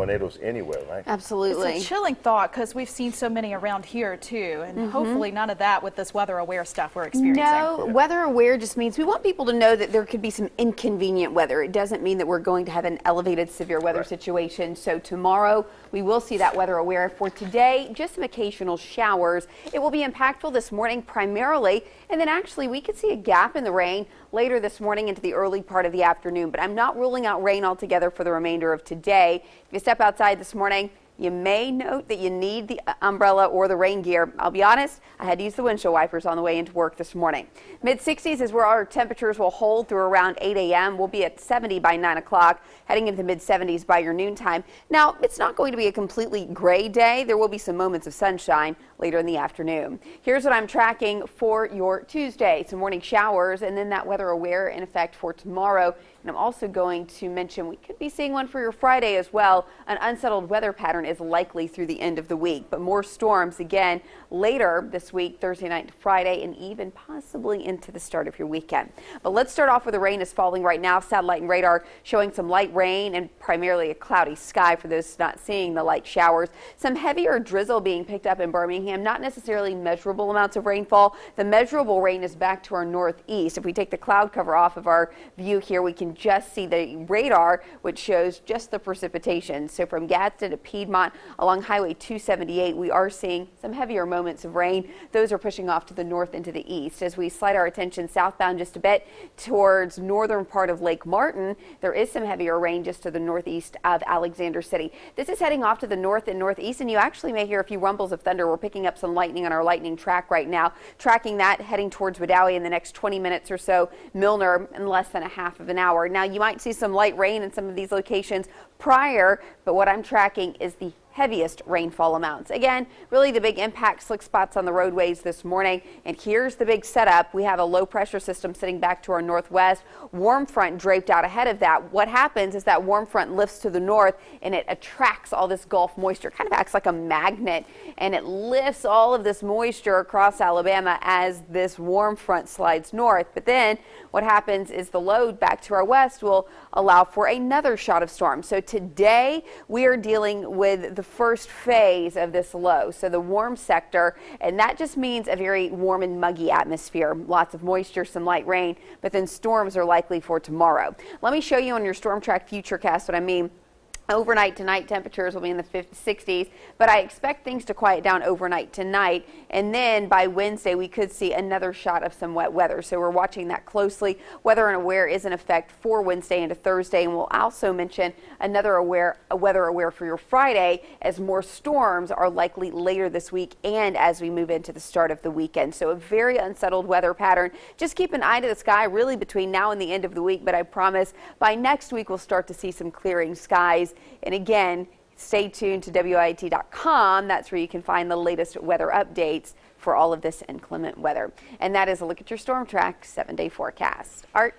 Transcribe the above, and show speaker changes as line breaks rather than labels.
tornadoes anywhere, right?
Absolutely.
It's a chilling thought because we've seen so many around here too, and hopefully none of that with this weather aware stuff we're experiencing.
No, weather aware just means we want people to know that there could be some inconvenient weather. It doesn't mean that we're going to have an elevated severe weather situation. So tomorrow we will see that weather aware. For today, just some occasional showers. It will be impactful this morning primarily, and then actually we could see a gap in the rain later this morning into the early part of the afternoon, but I'm not ruling out rain altogether for the remainder of today. If you step outside this morning, you may note that you need the umbrella or the rain gear. I'll be honest, I had to use the windshield wipers on the way into work this morning. Mid-60s is where our temperatures will hold through around 8 a.m. We'll be at 70 by 9 o'clock, heading into the mid-70s by your noontime. Now, it's not going to be a completely gray day. There will be some moments of sunshine later in the afternoon. Here's what I'm tracking for your Tuesday. Some morning showers and then that weather aware in effect for tomorrow. And I'm also going to mention we could be seeing one for your Friday as well. An unsettled weather pattern is likely through the end of the week, but more storms again later this week, Thursday night to Friday, and even possibly into the start of your weekend. But let's start off with the rain is falling right now. Satellite and radar showing some light rain and primarily a cloudy sky for those not seeing the light showers. Some heavier drizzle being picked up in Birmingham, not necessarily measurable amounts of rainfall. The measurable rain is back to our northeast. If we take the cloud cover off of our view here, we can just see the radar, which shows just the precipitation. So from Gadsden to Piedmont along Highway 278, we are seeing some heavier moments of rain. Those are pushing off to the north and to the east. As we slide our attention southbound just a bit towards northern part of Lake Martin, there is some heavier rain just to the northeast of Alexander City. This is heading off to the north and northeast, and you actually may hear a few rumbles of thunder. We're picking up some lightning on our lightning track right now. Tracking that heading towards Wedowee in the next 20 minutes or so. Milner in less than a half of an hour. Now you might see some light rain in some of these locations prior, but what I'm tracking is the heaviest rainfall amounts. Again, really the big impact slick spots on the roadways this morning. And here's the big setup. We have a low pressure system sitting back to our northwest. Warm front draped out ahead of that. What happens is that warm front lifts to the north and it attracts all this Gulf moisture. Kind of acts like a magnet, and it lifts all of this moisture across Alabama as this warm front slides north. But then what happens is the load back to our west will allow for another shot of storm. So today we are dealing with the first phase of this low, so the warm sector, and that just means a very warm and muggy atmosphere. Lots of moisture, some light rain, but then storms are likely for tomorrow. Let me show you on your Storm Track Futurecast what I mean. Overnight tonight, temperatures will be in the 60s, but I expect things to quiet down overnight tonight, and then by Wednesday we could see another shot of some wet weather. So we're watching that closely. Weather and aware is in effect for Wednesday into Thursday, and we'll also mention another weather aware for your Friday as more storms are likely later this week and as we move into the start of the weekend. So a very unsettled weather pattern. Just keep an eye to the sky really between now and the end of the week, but I promise by next week we'll start to see some clearing skies. And again, stay tuned to WIAT.com. That's where you can find the latest weather updates for all of this inclement weather. And that is a look at your Storm Track 7-day forecast. Art?